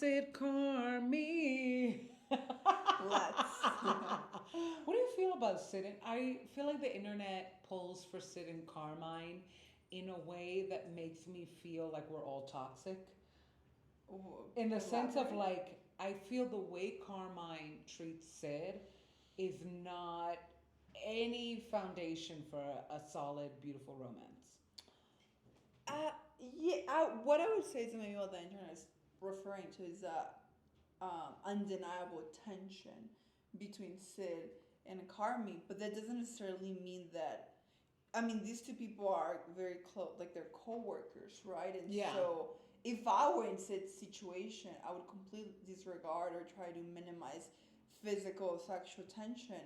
Sid Carmine. Let's. What do you feel about Sid? I feel like the internet pulls for Sid and Carmine in a way that makes me feel like we're all toxic. In the sense of Elaborate. like, I feel the way Carmine treats Sid is not any foundation for a solid, beautiful romance. Yeah, what I would say is maybe what the internet is referring to is undeniable tension between Sid and Carmi, but that doesn't necessarily mean that. I mean, these two people are very close, like they're co-workers, right? And Yeah. so, if I were in Sid's situation, I would completely disregard or try to minimize physical, sexual tension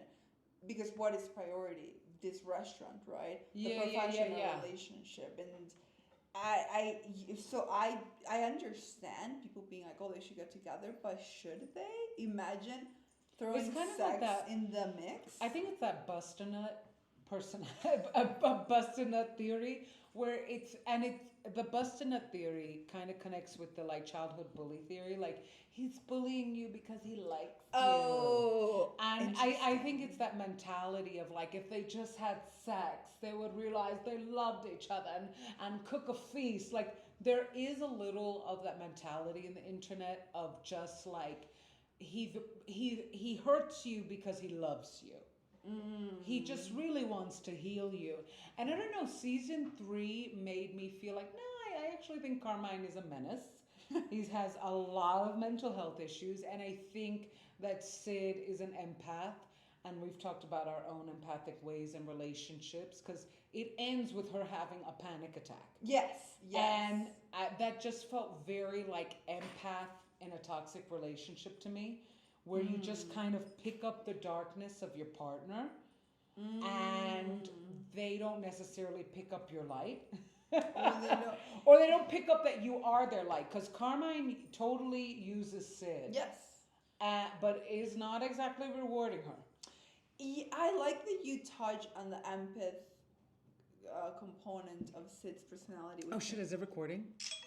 because what is priority? This restaurant, right? The Yeah, yeah, yeah, professional yeah. relationship, and I understand people being like, oh, they should get together, but should they? Imagine throwing It's kind of like sex that. in the mix. I think it's that bust a nut person, a bust a nut theory, where it's the bust a nut theory kind of connects with the like childhood bully theory. Like he's bullying you because he likes you. Oh, And I think interesting. it's that mentality of like if they just had sex, they would realize they loved each other and cook a feast. Like there is a little of that mentality in the internet of just like he hurts you because he loves you. He just really wants to heal you. And I don't know, season 3 made me feel like, no, I actually think Carmine is a menace. He has a lot of mental health issues, and I think that Sid is an empath. And we've talked about our own empathic ways in relationships because it ends with her having a panic attack. Yes, yes. And that just felt very like empath in a toxic relationship to me, where you just kind of pick up the darkness of your partner and they don't necessarily pick up your light. Or they don't. Or they don't pick up that you are their light. Because Carmine totally uses Sid, Yes. but is not exactly rewarding her. I like that you touch on the empath component of Sid's personality. Oh shit, is it recording?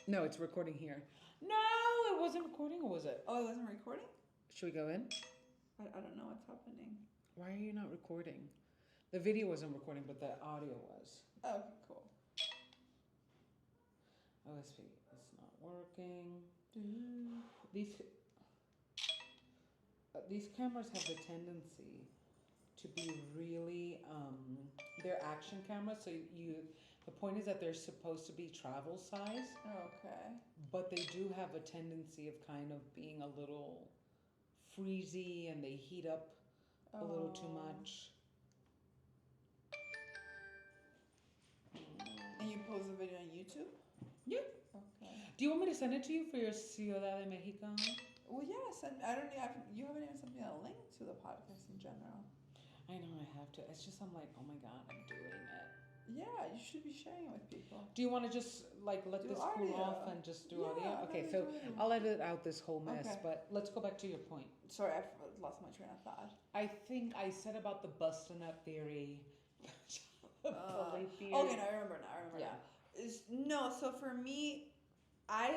No, it's recording here. No, it wasn't recording, or was it? Oh, it wasn't recording? Should we go in? I don't know what's happening. Why are you not recording? The video wasn't recording, but the audio was. Oh, okay, cool. OSP, it's not working. These cameras have the tendency to be really they're action cameras, so the point is that they're supposed to be travel size, Okay. but they do have a tendency of kind of being a little freezy and they heat up a little too much. And you post the video on YouTube? Yeah. Okay. Do you want me to send it to you for your Ciudad de Mexico? Well, yes, and I don't have, you haven't even sent me a link to the podcast in general. I know I have to. It's just I'm like, oh my god, I'm doing it. Yeah, you should be sharing it with people. Do you want to just like let Do this audio. cool off and just do Yeah, audio? Okay, maybe so do audio. I'll edit out this whole mess, Okay. but let's go back to your point. Sorry, I've lost my train of thought. I think I said about the bust a nut theory. Bully theory. Okay, no, I remember now. Yeah. No, so for me, I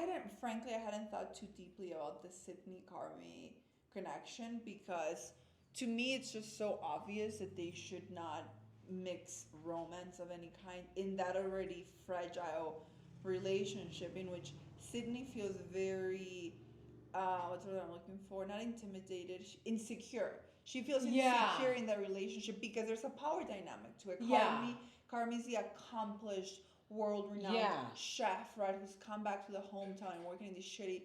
hadn't thought too deeply about the Sydney Carmi connection because to me it's just so obvious that they should not mix romance of any kind in that already fragile relationship in which Sydney feels very what's the word I'm looking for? Not intimidated, insecure. She feels Yeah. insecure in that relationship because there's a power dynamic to it. Yeah. Carmi's the accomplished, world-renowned Yeah. chef, right? Who's come back to the hometown and working in this shitty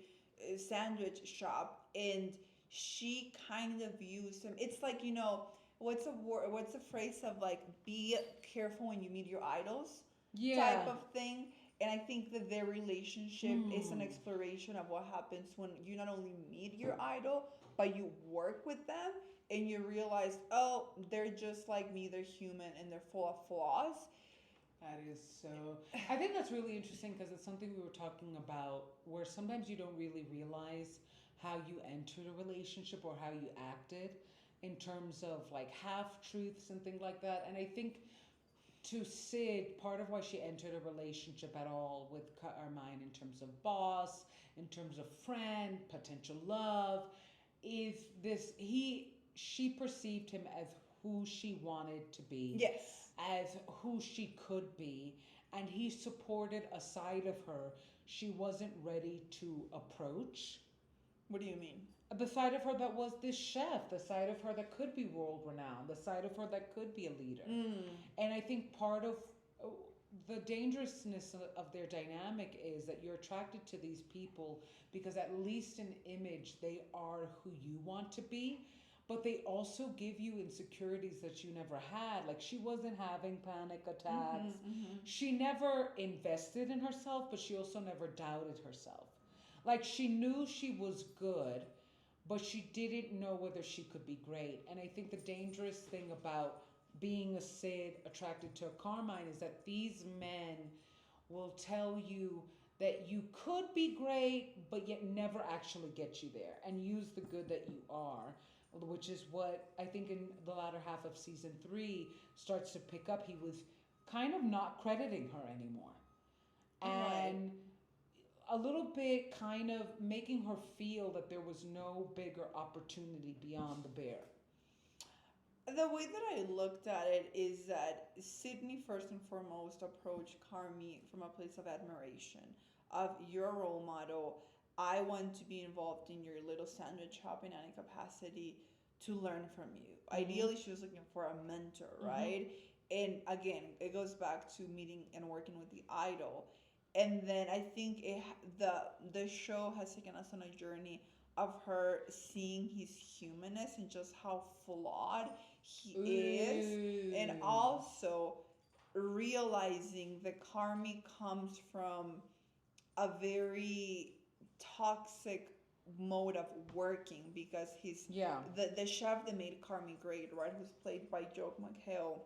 sandwich shop, and she kind of views him. It's like what's a phrase of like be careful when you meet your idols type of thing. And I think that their relationship is an exploration of what happens when you not only meet your idol, but you work with them and you realize, oh, they're just like me, they're human and they're full of flaws. That is so. I think that's really interesting because it's something we were talking about where sometimes you don't really realize how you entered a relationship or how you acted in terms of like half truths and things like that. And I think to Sid, part of why she entered a relationship at all with Carmine in terms of boss, in terms of friend, potential love, is this he she perceived him as who she wanted to be, Yes. as who she could be, and he supported a side of her she wasn't ready to approach. What do you mean? The side of her that was this chef, the side of her that could be world renowned, the side of her that could be a leader. Mm. And I think part of the dangerousness of their dynamic is that you're attracted to these people because, at least in image, they are who you want to be, but they also give you insecurities that you never had. Like, she wasn't having panic attacks. She never invested in herself, but she also never doubted herself. Like, she knew she was good, but she didn't know whether she could be great. And I think the dangerous thing about being a Sid attracted to a Carmine is that these men will tell you that you could be great, but yet never actually get you there, and use the good that you are, which is what I think in the latter half of season 3 starts to pick up. He was kind of not crediting her anymore. Right. And a little bit kind of making her feel that there was no bigger opportunity beyond the bear. The way that I looked at it is that Sydney first and foremost approached Carmi from a place of admiration of your role model. I want to be involved in your little sandwich shop in any capacity to learn from you. Ideally, she was looking for a mentor, right? And again, it goes back to meeting and working with the idol. And then I think the show has taken us on a journey of her seeing his humanness and just how flawed he is, and Ooh. also realizing that Carmi comes from a very toxic mode of working, because he's Yeah. the chef that made Carmi great, right, who's played by Joe McHale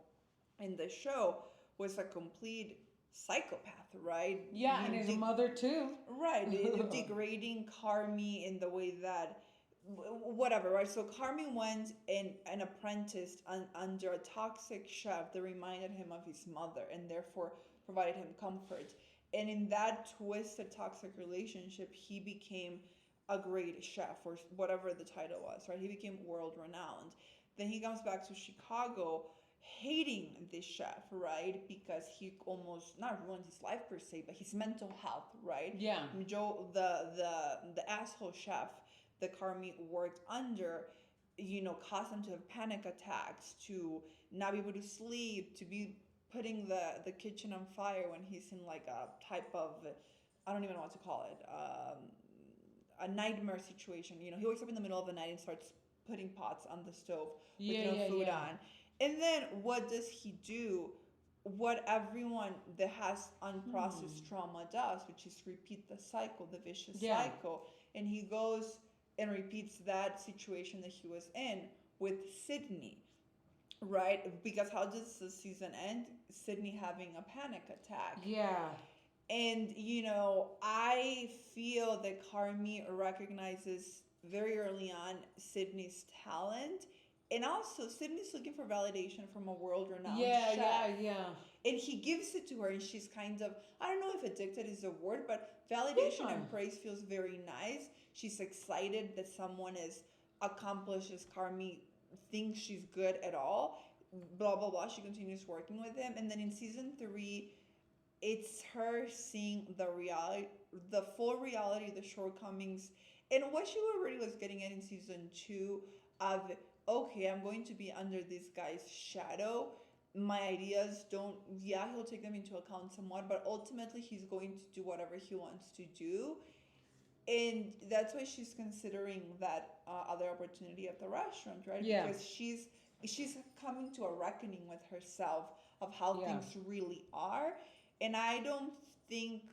in the show, was a complete psychopath, right? Yeah, and his mother too. Right, degrading Carmi in the way that whatever, right? So Carmi went and apprenticed under a toxic chef that reminded him of his mother and therefore provided him comfort. And in that twisted toxic relationship, he became a great chef, or whatever the title was, right? He became world renowned. Then he comes back to Chicago hating this chef, right? Because he almost not ruined his life per se, but his mental health, right? Yeah. Joe, the asshole chef that Carmi worked under, caused him to have panic attacks, to not be able to sleep, to be putting the kitchen on fire when he's in like a type of, I don't even know what to call it, a nightmare situation. He wakes up in the middle of the night and starts putting pots on the stove with Yeah, no yeah, food yeah. on. And then what does he do? What everyone that has unprocessed trauma does, which is repeat the cycle, the vicious Yeah. cycle. And he goes and repeats that situation that he was in with Sydney, right? Because how does the season end? Sydney having a panic attack. Yeah. And, I feel that Carmi recognizes very early on Sydney's talent. And also, Sydney's looking for validation from a world-renowned Yeah, chef. yeah. And he gives it to her, and she's kind of, I don't know if addicted is the word, but validation Yeah. and praise feels very nice. She's excited that someone as accomplished as Carmi thinks she's good at all. Blah, blah, blah. She continues working with him. And then in season 3, it's her seeing the full reality, the shortcomings, and what she already was getting at in season 2 of, okay, I'm going to be under this guy's shadow. My ideas don't, yeah, he'll take them into account somewhat, but ultimately he's going to do whatever he wants to do. And that's why she's considering that other opportunity at the restaurant, right? Yeah. Because she's coming to a reckoning with herself of how Yeah. things really are. And I don't think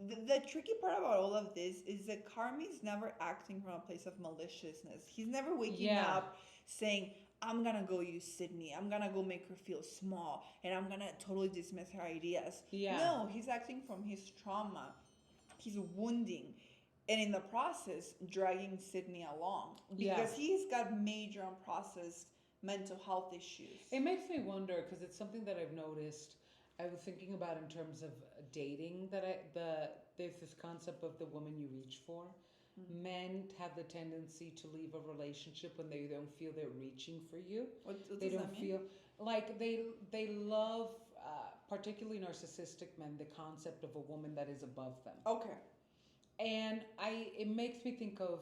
the tricky part about all of this is that Carmi's never acting from a place of maliciousness. He's never waking Yeah. up saying, I'm gonna go use Sydney, I'm gonna go make her feel small, and I'm gonna totally dismiss her ideas. Yeah. No, he's acting from his trauma. He's wounding, and in the process, dragging Sydney along. Yeah. Because he's got major unprocessed mental health issues. It makes me wonder, because it's something that I've noticed. I was thinking about in terms of dating, that there's this concept of the woman you reach for. Mm. Men have the tendency to leave a relationship when they don't feel they're reaching for you. What They does don't that mean? feel like they love, particularly narcissistic men, the concept of a woman that is above them. Okay. And it makes me think of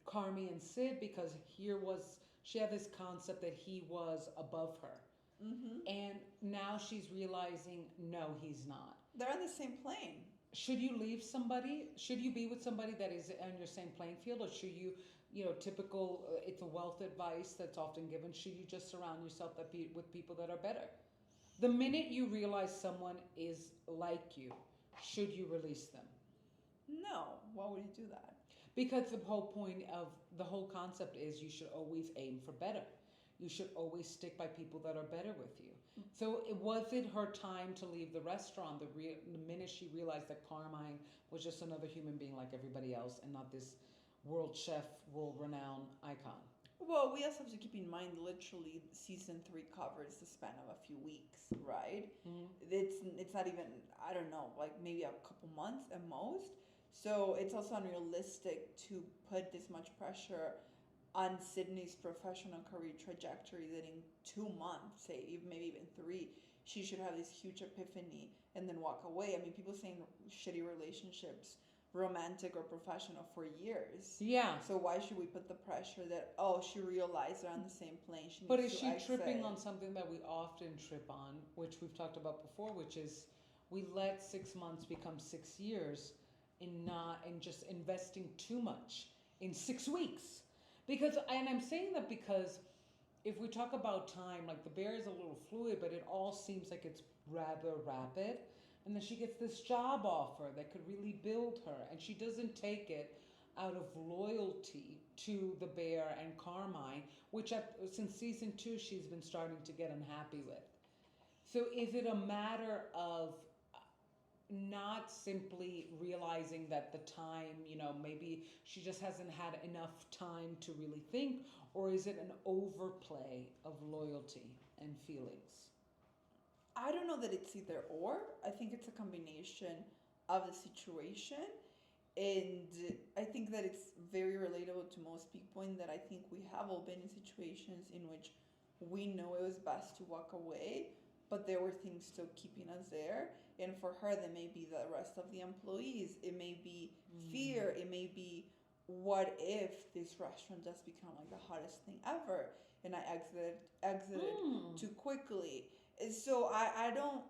Carmi and Sid, because here was she had this concept that he was above her, Mm-hmm. and now she's realizing no, he's not. They're on the same plane. Should you leave somebody? Should you be with somebody that is on your same playing field, or should you, typical? It's a wealth advice that's often given. Should you just surround yourself with people that are better? The minute you realize someone is like you, should you release them? No. Why would you do that? Because the whole concept is you should always aim for better. You should always stick by people that are better with you. So was it her time to leave the restaurant the minute she realized that Carmine was just another human being like everybody else and not this world chef, world renowned icon? Well, we also have to keep in mind, literally, season 3 covers the span of a few weeks, right? Mm-hmm. It's not even, I don't know, like maybe a couple months at most. So it's also unrealistic to put this much pressure on Sydney's professional career trajectory that in 2 months, say maybe even 3, she should have this huge epiphany and then walk away. I mean, people say in shitty relationships, romantic or professional, for years. Yeah. So why should we put the pressure that, oh, she realized they're on the same plane, she But needs is to she exit? tripping on something that we often trip on, which we've talked about before, which is we let 6 months become 6 years in just investing too much in 6 weeks. And I'm saying that because if we talk about time, like the bear is a little fluid, but it all seems like it's rather rapid. And then she gets this job offer that could really build her, and she doesn't take it out of loyalty to the bear and Carmine, which since season 2 she's been starting to get unhappy with. So is it a matter of not simply realizing that the time, maybe she just hasn't had enough time to really think, or is it an overplay of loyalty and feelings? I don't know that it's either or. I think it's a combination of the situation. And I think that it's very relatable to most people, in that I think we have all been in situations in which we know it was best to walk away, but there were things still keeping us there. And for her, that may be the rest of the employees. It may be fear. It may be, what if this restaurant does become like the hottest thing ever, and I exited too quickly. So I don't.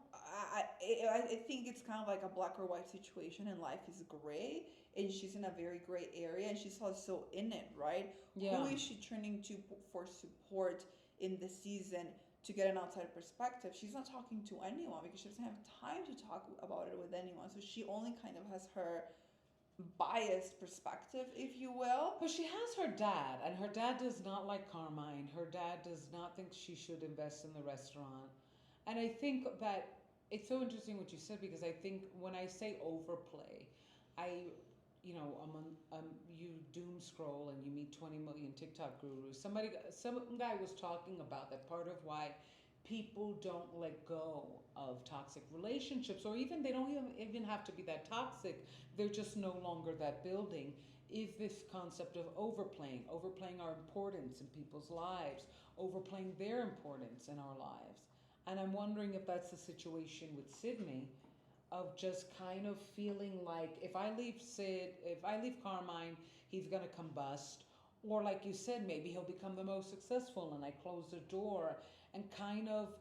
I think it's kind of like a black or white situation, and life is gray, and she's in a very gray area, and she's also in it, right? Yeah. Who is she turning to for support in the season to get an outside perspective? She's not talking to anyone because she doesn't have time to talk about it with anyone. So she only kind of has her biased perspective, if you will. But she has her dad, and her dad does not like Carmine. Her dad does not think she should invest in the restaurant. And I think that it's so interesting what you said, because I think when I say overplay, you doom scroll and you meet 20 million TikTok gurus. Some guy was talking about that part of why people don't let go of toxic relationships, or even they don't even have to be that toxic. They're just no longer that building. Is this concept of overplaying our importance in people's lives, overplaying their importance in our lives. And I'm wondering if that's the situation with Sydney, of just kind of feeling like if I leave Carmine, he's going to combust. Or like you said, maybe he'll become the most successful, and I close the door, and kind of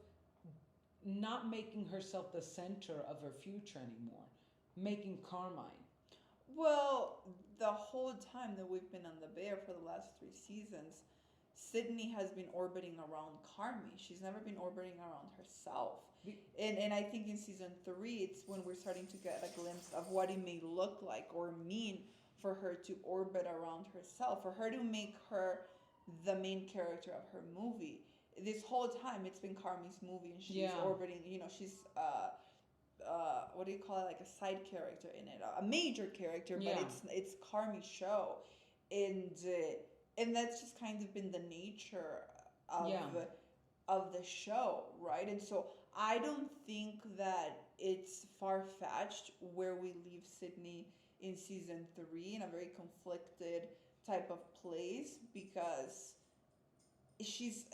not making herself the center of her future anymore, making Carmine. Well, the whole time that we've been on the bear for the last 3 seasons, Sydney has been orbiting around Carmi. She's never been orbiting around herself. And I think in season 3, it's when we're starting to get a glimpse of what it may look like or mean for her to orbit around herself, for her to make her the main character of her movie. This whole time, it's been Carmi's movie, and she's orbiting, she's, what do you call it, like a side character in it, a major character, but it's Carmi's show. And that's just kind of been the nature of the show, right? And so I don't think that it's far fetched where we leave Sydney in season three in a very conflicted type of place because she's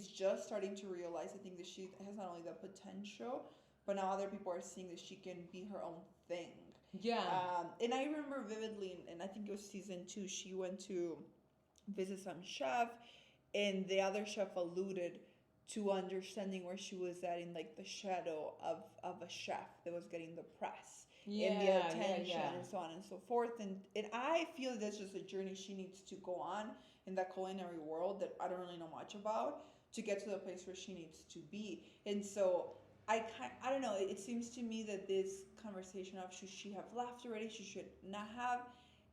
just starting to realize, I think, that she has not only the potential, but now other people are seeing that she can be her own thing. Yeah. And I remember vividly, and I think it was season two, she went to visit some chef, and the other chef alluded to understanding where she was at in like the shadow of a chef that was getting the press and the Yeah, yeah, attention yeah. and so on and so forth. And I feel that's just a journey she needs to go on in that culinary world that I don't really know much about to get to the place where she needs to be. And so I don't know. It seems to me that this conversation of should she have left already, she should not have.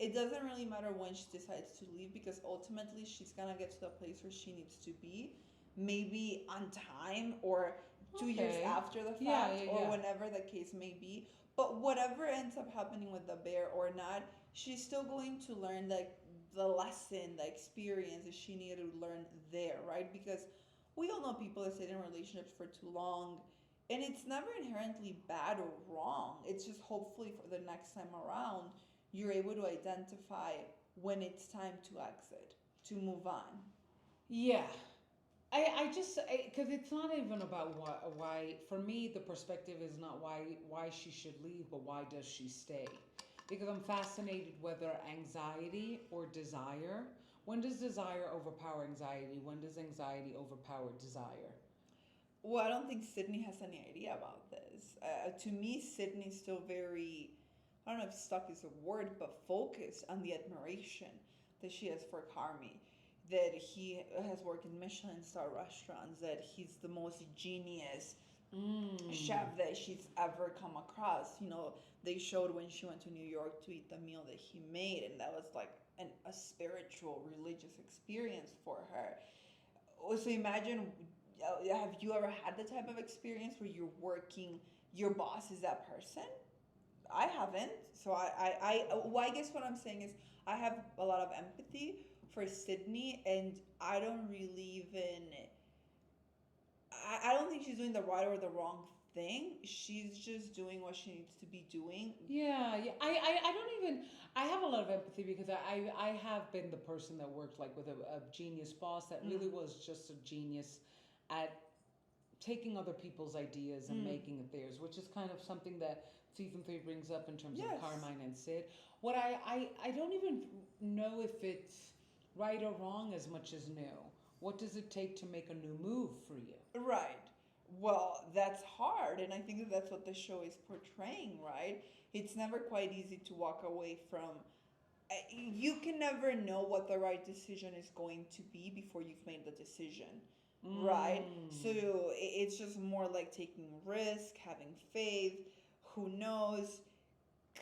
It doesn't really matter when she decides to leave because ultimately she's gonna get to the place where she needs to be, maybe on time or 2 years Okay. after the fact, Yeah, yeah, or yeah. whenever the case may be. But whatever ends up happening with the bear or not, she's still going to learn like the lesson, the experience that she needed to learn there, right? Because we all know people that stayed in relationships for too long, and it's never inherently bad or wrong. It's just hopefully for the next time around, you're able to identify when it's time to exit, to move on. Yeah. I just because it's not even about why for me the perspective is not why she should leave, but why does she stay? Because I'm fascinated whether anxiety or desire. When does desire overpower anxiety? When does anxiety overpower desire? Well, I don't think Sydney has any idea about this. To me, Sydney's still very, I don't know if stuck is a word, but focused on the admiration that she has for Carmi. That he has worked in Michelin star restaurants, that he's the most genius Mm. chef that she's ever come across. They showed when she went to New York to eat the meal that he made, and that was like a spiritual, religious experience for her. So imagine, have you ever had the type of experience where you're working, your boss is that person? I haven't. So well, I guess what I'm saying is I have a lot of empathy for Sydney, and I don't really even, I don't think she's doing the right or the wrong thing. She's just doing what she needs to be doing. Yeah, yeah. I don't even. I have a lot of empathy because I have been the person that worked like with a genius boss that really Mm, was just a genius at taking other people's ideas and mm, making it theirs, which is kind of something that season three brings up in terms of yes. Carmine and Sid. What I don't even know if it's right or wrong as much as new. What does it take to make a new move for you? Right. Well, that's hard, and I think that that's what the show is portraying, right? It's never quite easy to walk away from. You can never know what the right decision is going to be before you've made the decision, right? So Mm. it's just more like taking risk, having faith. Who knows?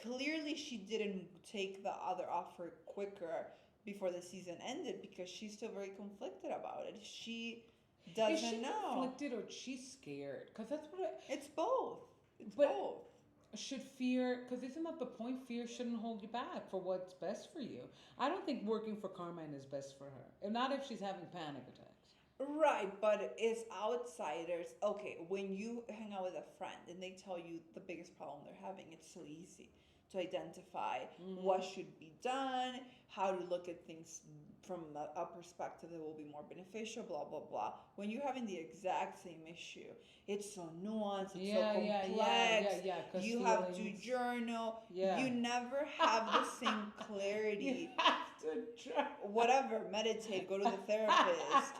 Clearly, she didn't take the other offer quicker before the season ended because she's still very conflicted about it. She Is doesn't she know. conflicted or she's scared? Because that's what it, It's both. It's but both. should fear, because isn't that the point? Fear shouldn't hold you back for what's best for you. I don't think working for Carmine is best for her. And not if she's having panic attacks. Right, but as outsiders, okay, when you hang out with a friend and they tell you the biggest problem they're having, it's so easy to identify Mm-hmm. what should be done, how to look at things from a perspective that will be more beneficial, blah, blah, blah. When you're having the exact same issue, it's so nuanced, it's so Yeah, yeah, yeah, complex, yeah, yeah. Because you have to feelings. journal, Yeah. you never have the same You clarity. have to try. Whatever, meditate, go to the therapist.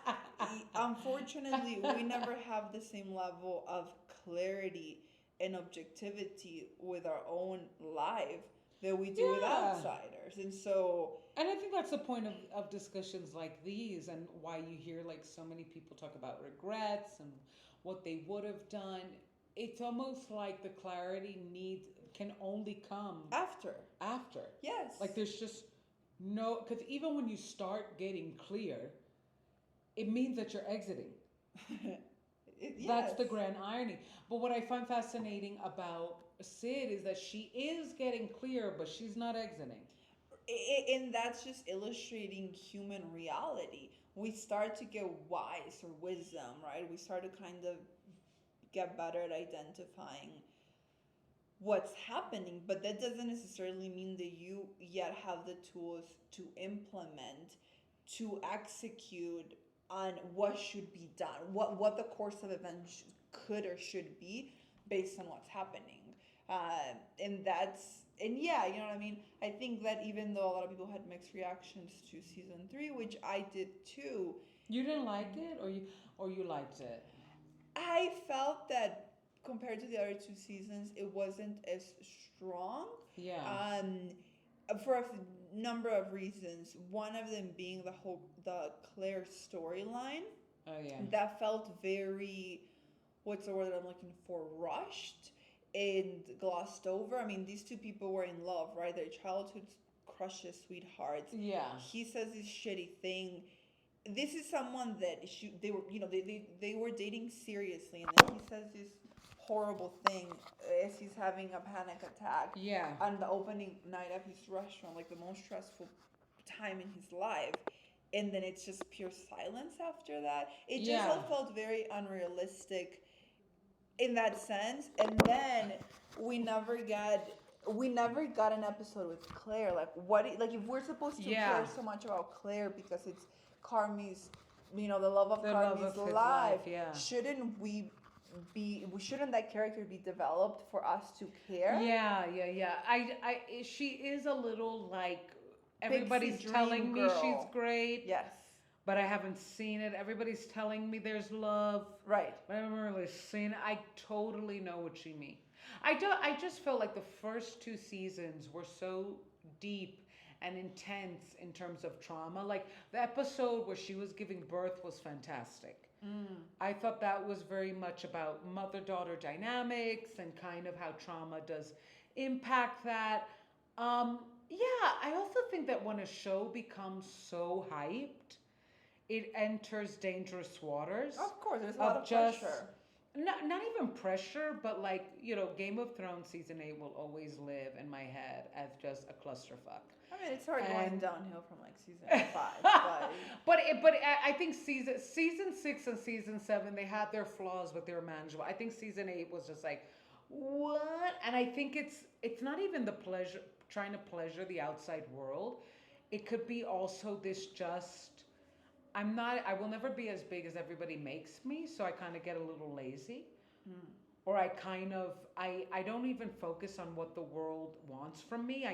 Unfortunately, we never have the same level of clarity and objectivity with our own life that we do with Yeah. outsiders. And so, And I think that's the point of discussions like these and why you hear like so many people talk about regrets and what they would have done. It's almost like the clarity need can only come after, after. yes. Like there's just no, because even when you start getting clear, it means that you're exiting. That's Yes. the grand irony. But what I find fascinating about Sid is that she is getting clear, but she's not exiting. And that's just illustrating human reality. We start to get wise or wisdom, right? We start to kind of get better at identifying what's happening, but that doesn't necessarily mean that you yet have the tools to implement, to execute on what should be done, what the course of events could or should be based on what's happening. And that's, and yeah, you know what I mean? I think that even though a lot of people had mixed reactions to season three, which I did too, You didn't like it, or you liked it? I felt that compared to the other two seasons, it wasn't as strong. Yeah. Um, for a number of reasons. One of them being the Claire storyline Oh yeah. that felt very, what's the word that I'm looking for, rushed and glossed over. I mean, these two people were in love, right? Their childhood crushes, sweethearts. Yeah. He says this shitty thing. This is someone that they were, they were dating seriously, and then he says this horrible thing as he's having a panic attack Yeah. on the opening night of his restaurant, like the most stressful time in his life. And then it's just pure silence after that. It just Yeah. all felt very unrealistic in that sense. And then we never got we never got an episode with Claire. Like like if we're supposed to Yeah. care so much about Claire because it's Carmi's, the love of The love Carmi's of his life, life, yeah. shouldn't that character be developed for us to care? Yeah, yeah, yeah. She is a little like everybody's Pixie telling dream me she's girl. great, Yes. but I haven't seen it. Everybody's telling me there's love, Right. but I haven't really seen it. I totally know what you mean. I just felt like the first two seasons were so deep and intense in terms of trauma. Like the episode where she was giving birth was fantastic. I thought that was very much about mother daughter dynamics and kind of how trauma does impact that. Yeah, I also think that when a show becomes so hyped, it enters dangerous waters Of course, there's a lot of of just pressure. not even pressure, but like, Game of Thrones season 8 will always live in my head as just a clusterfuck. I mean, it's hard going And downhill from like season 5, but I think season 6 and season 7, they had their flaws, but they were manageable. I think season 8 was just like, what? And I think it's not even the pleasure, trying to pleasure the outside world. It could be also this just, I will never be as big as everybody makes me, so I kind of get a little lazy. Or I don't even focus on what the world wants from me.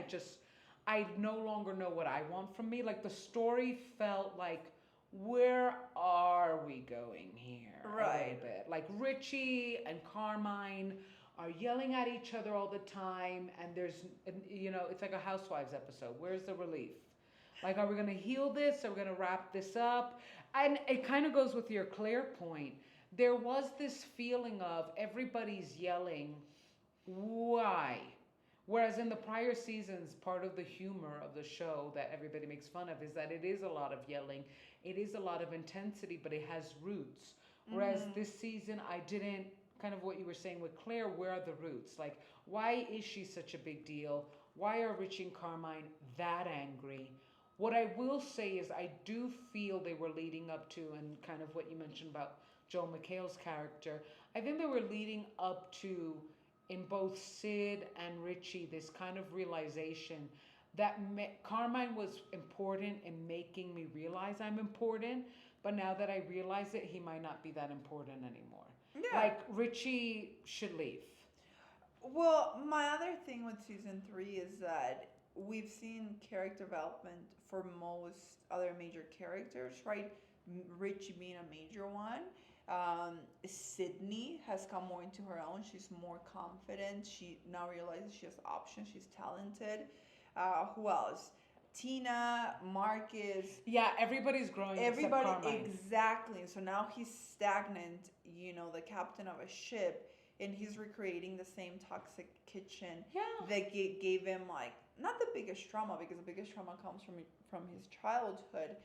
I no longer know what I want from me. Like the story felt like, where are we going here? A Right. little bit. Like Richie and Carmine are yelling at each other all the time, and it's like a Housewives episode. Where's the relief? Like, are we going to heal this? Are we going to wrap this up? And it kind of goes with your Claire point. There was this feeling of everybody's yelling, why? Whereas in the prior seasons, part of the humor of the show that everybody makes fun of is that it is a lot of yelling, it is a lot of intensity, but it has roots. Whereas this season, I didn't, kind of what you were saying with Claire, where are the roots? Like, why is she such a big deal? Why are Richie and Carmine that angry? What I will say is I do feel they were leading up to, and kind of what you mentioned about Joel McHale's character, I think they were leading up to, in both Sid and Richie, this kind of realization that Carmine was important in making me realize I'm important, but now that I realize it, he might not be that important anymore. yeah. Like, Richie should leave. Well, my other thing with season 3 is that we've seen character development for most other major characters, right? Richie being a major one. Sydney has come more into her own. She's more confident. She now realizes she has options. She's talented. Who else? Tina, Marcus. Yeah, everybody's growing Everybody, except Carmine. exactly. So now he's stagnant, the captain of a ship, and he's recreating the same toxic kitchen Yeah. that gave him like not the biggest trauma, because the biggest trauma comes from his childhood,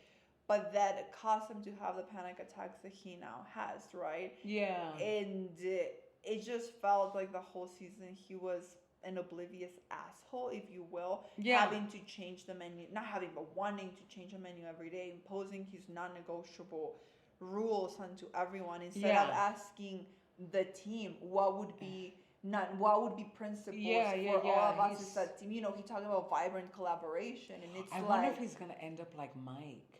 but that caused him to have the panic attacks that he now has, right? Yeah. And it just felt like the whole season he was an oblivious asshole, if you will, Yeah. having to change the menu, not having, but wanting to change the menu every day, imposing his non-negotiable rules onto everyone instead of Yeah. asking the team what would be not what would be principles Yeah, yeah, for all yeah. of us He's. as a team. You know, he talked about vibrant collaboration, and it's I wonder if like he's gonna end up like Mike,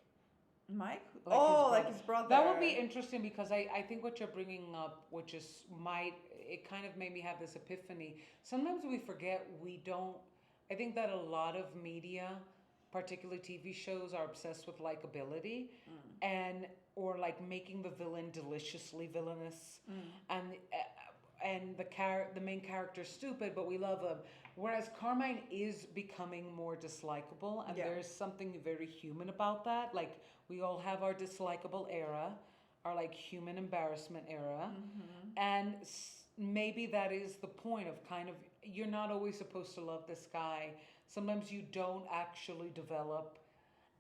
Mike. like his Oh, like brother. his That would be brother. interesting because I think what you're bringing up, which is might, it kind of made me have this epiphany. Sometimes we forget we don't. I think that a lot of media, particularly TV shows, are obsessed with likability, Mm, and or like making the villain deliciously villainous, mm, and the main character stupid, but we love him. Whereas Carmine is becoming more dislikable, and yeah. there's something very human about that. Like we all have our dislikable era, our like human embarrassment era, Mm-hmm. and maybe that is the point of kind of you're not always supposed to love this guy. Sometimes you don't actually develop.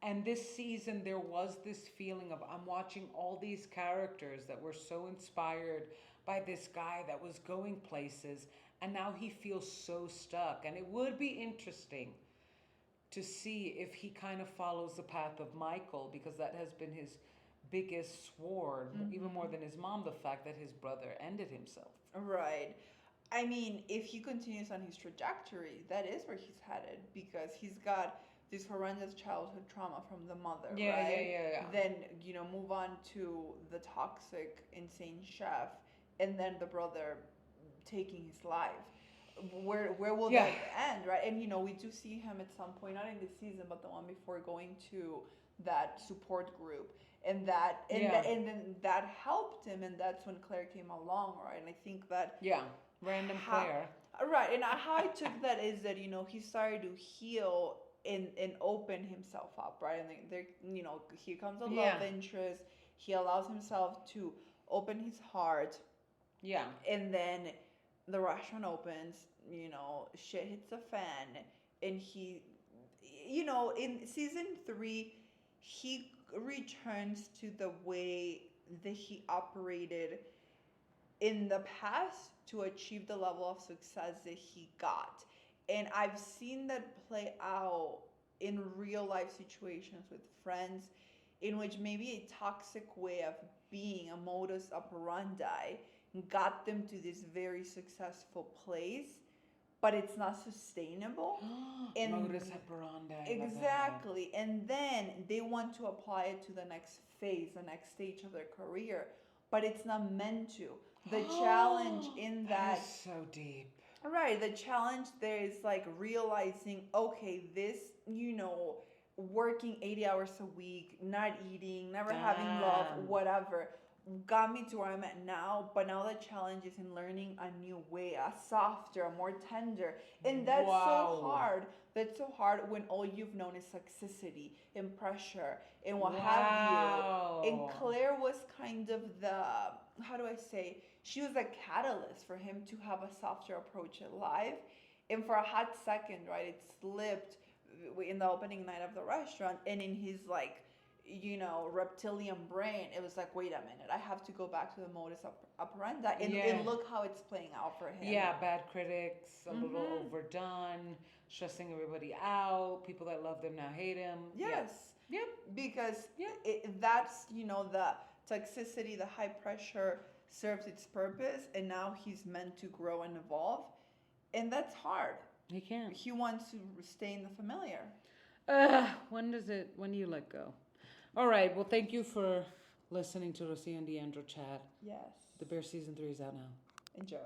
And this season, there was this feeling of I'm watching all these characters that were so inspired by this guy that was going places, and now he feels so stuck. And it would be interesting to see if he kind of follows the path of Michael, because that has been his biggest sword, even more Mm-hmm. than his mom, the fact that his brother ended himself. Right. I mean, if he continues on his trajectory, that is where he's headed because he's got this horrendous childhood trauma from the mother, Yeah, yeah, right? yeah, yeah. Then, move on to the toxic, insane chef, and then the brother taking his life. Where will Yeah, that end, right? And we do see him at some point, not in this season, but the one before, going to that support group, and that and yeah, that, and then that helped him, and that's when Claire came along, right? And I think that yeah. Random how Claire. right, and how I took that is that he started to heal and open himself up, right? And there, here comes a Yeah, love interest. He allows himself to open his heart, yeah, and then the restaurant opens. Shit hits the fan, and in season 3, he returns to the way that he operated in the past to achieve the level of success that he got. And I've seen that play out in real life situations with friends in which maybe a toxic way of being, a modus operandi, got them to this very successful place, but it's not sustainable. And Modus operandi. I love that. exactly. And then they want to apply it to the next phase, the next stage of their career, but it's not meant to. The challenge in That is that, so deep. right, the challenge there is like realizing, okay, this, working 80 hours a week, not eating, never having love, Damn. whatever, got me to where I'm at now. But now the challenge is in learning a new way, a softer, a more tender. And that's so Wow. hard. That's so hard when all you've known is toxicity and pressure and what have you. And Wow. Claire was kind of the, how do I say, she was a catalyst for him to have a softer approach at life. And for a hot second, right, it slipped in the opening night of the restaurant, and in his like, reptilian brain, it was like, wait a minute, I have to go back to the modus operandi, and, Yeah. and look how it's playing out for him. Yeah, bad critics, a little Mm-hmm. overdone, stressing everybody out. People that love them now hate him. Yes. Yep. Because Yep. that's, the toxicity, the high pressure serves its purpose, and now he's meant to grow and evolve, and that's hard. He can't. He wants to stay in the familiar. When do you let go? All right. Well, thank you for listening to Rosie and Deandra chat. Yes. The Bear season 3 is out now. Enjoy.